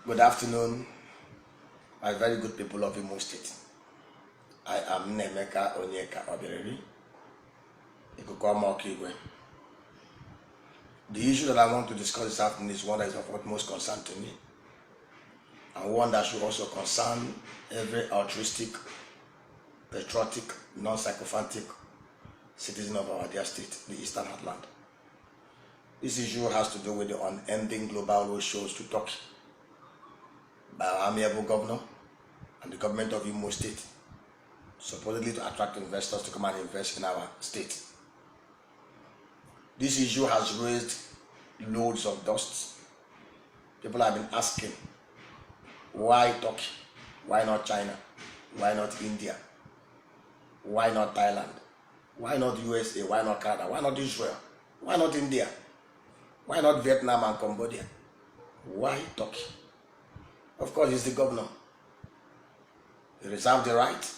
Good afternoon, my very good people of Imo State. I am Nemeka Onyeka Obireri. The issue that I want to discuss this afternoon is one that is of utmost concern to me, and one that should also concern every altruistic, patriotic, non-sycophantic citizen of our dear state, the Eastern Heartland. This issue has to do with the unending global roadshows to Turkey by our amiable governor and the government of Imo State, supposedly to attract investors to come and invest in our state. This issue has raised loads of dust. People have been asking, why Turkey? Why not China? Why not India? Why not Thailand? Why not USA? Why not Canada? Why not Israel? Why not India? Why not Vietnam and Cambodia? Why Turkey? Of course, he's the governor. He reserves the right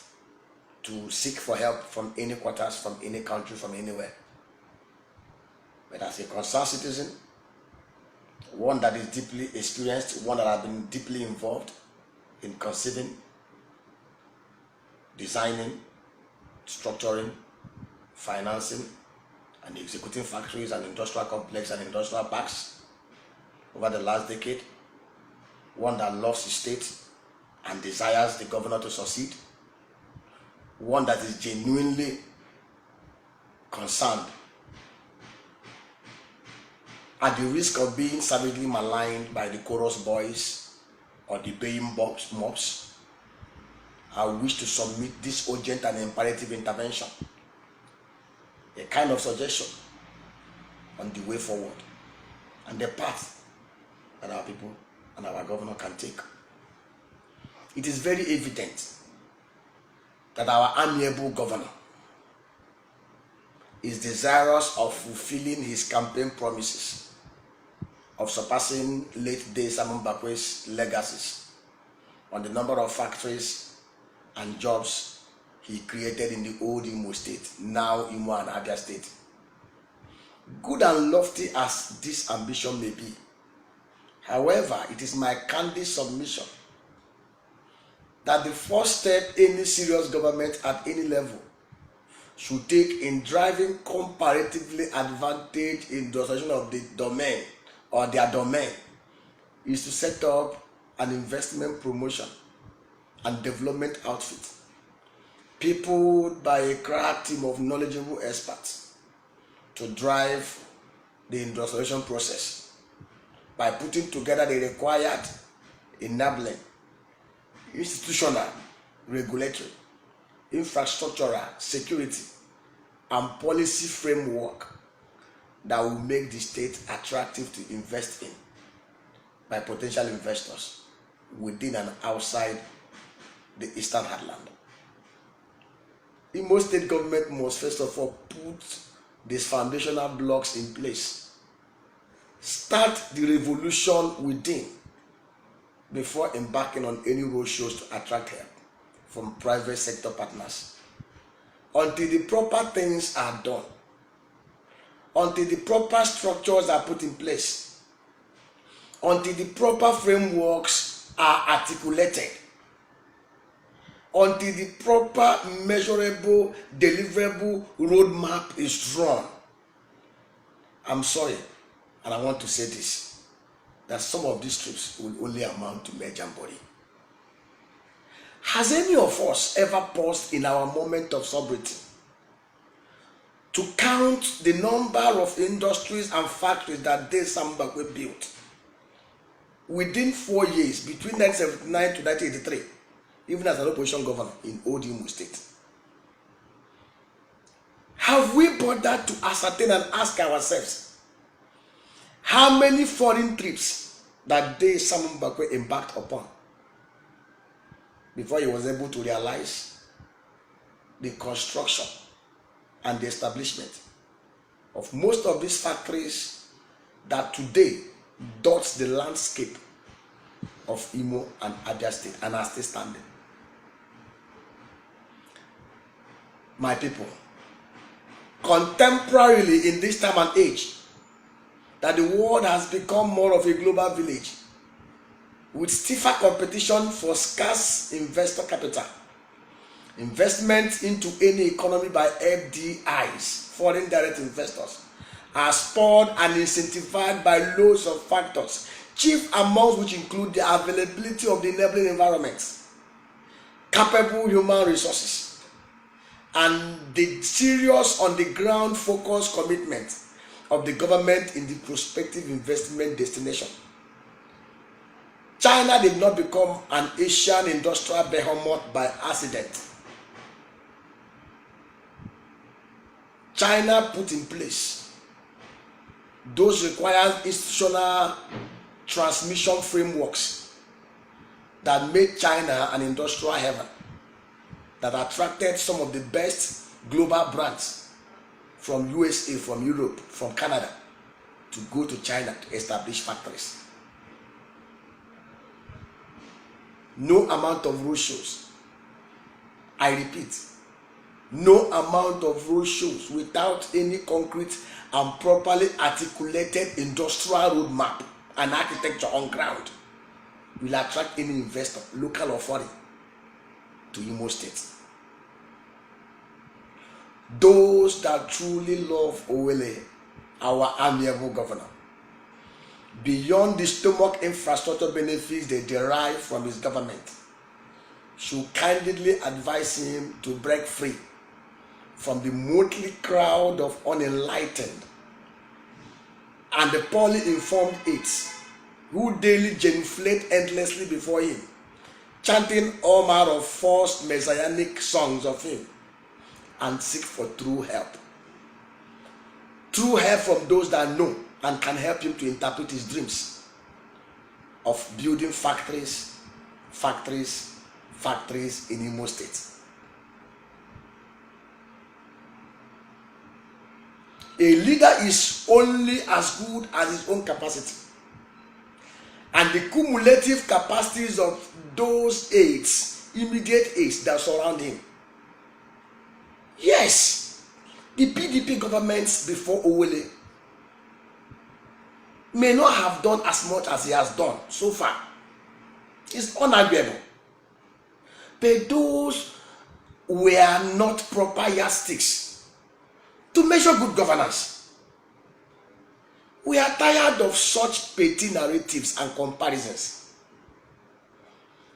to seek for help from any quarters, from any country, from anywhere. But as a concerned citizen, one that is deeply experienced, one that has been deeply involved in conceiving, designing, structuring, financing, and executing factories and industrial complexes and industrial parks over the last decade, one that loves his state and desires the governor to succeed, one that is genuinely concerned at the risk of being savagely maligned by the chorus boys or the baying mobs. I wish to submit this urgent and imperative intervention, a kind of suggestion on the way forward and the path that our people and our governor can take. It is very evident that our amiable governor is desirous of fulfilling his campaign promises of surpassing late day Simon Bakwe's legacies on the number of factories and jobs he created in the old Imo State, now Imo and Abia State. Good and lofty as this ambition may be, however, it is my candid submission that the first step any serious government at any level should take in driving comparatively advantaged industrialization of the domain or their domain is to set up an investment promotion and development outfit peopled by a crack team of knowledgeable experts to drive the industrialization process by putting together the required enabling institutional, regulatory, infrastructural, security, and policy framework that will make the state attractive to invest in by potential investors within and outside the Eastern Heartland. Imo State government must first of all put these foundational blocks in place. Start the revolution within before embarking on any roadshows to attract help from private sector partners. Until the proper things are done, until the proper structures are put in place, until the proper frameworks are articulated, until the proper measurable, deliverable roadmap is drawn. I'm sorry, and I want to say this, that some of these trips will only amount to mere jamboree. Has any of us ever paused in our moment of sobriety to count the number of industries and factories that Sambakwe built within 4 years, between 1979 to 1983, even as an opposition governor in old Imo State? Have we bothered to ascertain and ask ourselves how many foreign trips that Sambakwe embarked upon before he was able to realize the construction and the establishment of most of these factories that today dots the landscape of Imo and Abia State and are still standing? My people, contemporarily in this time and age, that the world has become more of a global village, with stiffer competition for scarce investor capital. Investment into any economy by FDIs, foreign direct investors, are spurred and incentivized by loads of factors, chief amongst which include the availability of the enabling environments, capable human resources, and the serious on-the-ground focused commitment of the government in the prospective investment destination. China did not become an Asian industrial behemoth by accident. China put in place those required institutional transmission frameworks that made China an industrial heaven, that attracted some of the best global brands from USA, from Europe, from Canada to go to China to establish factories. No amount of roadshows, I repeat, no amount of roadshows without any concrete and properly articulated industrial roadmap and architecture on ground will attract any investor, local or foreign, to Imo State. Those that truly love Owele, our amiable governor, beyond the stomach infrastructure benefits they derive from his government, should candidly advise him to break free from the motley crowd of unenlightened and the poorly informed aides who daily genuflate endlessly before him, chanting all manner of false messianic songs of him, and seek for true help. True help from those that know and can help him to interpret his dreams of building factories in Imo State. A leader is only as good as his own capacity, and the cumulative capacities of those aides, immediate aides that surround him. Yes, the PDP governments before Owele may not have done as much as he has done so far. It's unarguable. But those were not proper yardsticks to measure good governance. We are tired of such petty narratives and comparisons.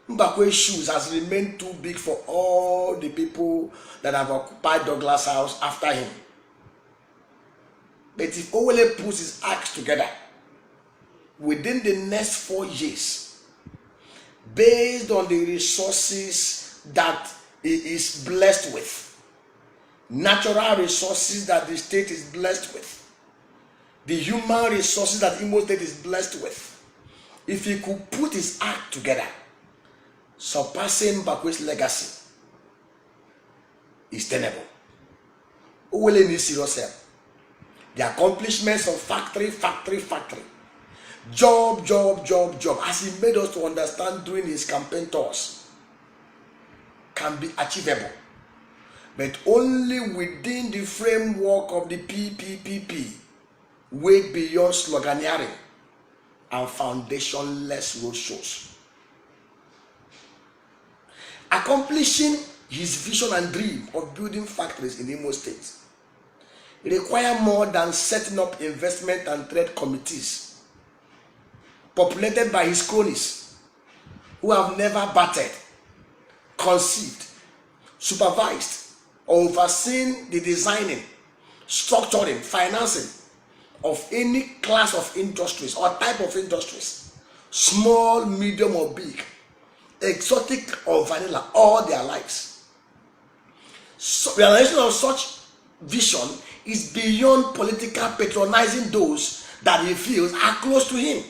Mbakwe's shoes has remained too big for all the people that have occupied Douglas House after him. But if Owele puts his acts together within the next 4 years, based on the resources that he is blessed with, natural resources that the state is blessed with, the human resources that Imo State is blessed with, if he could put his act together, surpassing Mbakwe's legacy is tenable. Owele needs serious help. The accomplishments of factory, job, as he made us to understand during his campaign tours, can be achievable, but only within the framework of the PPPP, way beyond sloganeering and foundationless roadshows. Accomplishing his vision and dream of building factories in Imo State require more than setting up investment and trade committees populated by his cronies who have never batted, conceived, supervised, or overseen the designing, structuring, financing of any class of industries or type of industries, small, medium, or big, exotic or vanilla, all their lives. So, realization of such vision is beyond political patronizing those that he feels are close to him.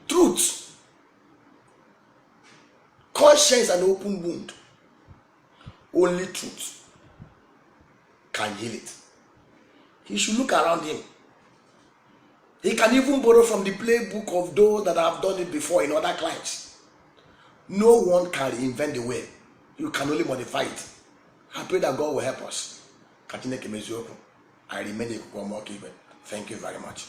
Truth, conscience, and open wound. Only truth can heal it. He should look around him. He can even borrow from the playbook of those that have done it before in other climes. No one can reinvent the wheel. You can only modify it. I pray that God will help us. I remain a Thank you very much.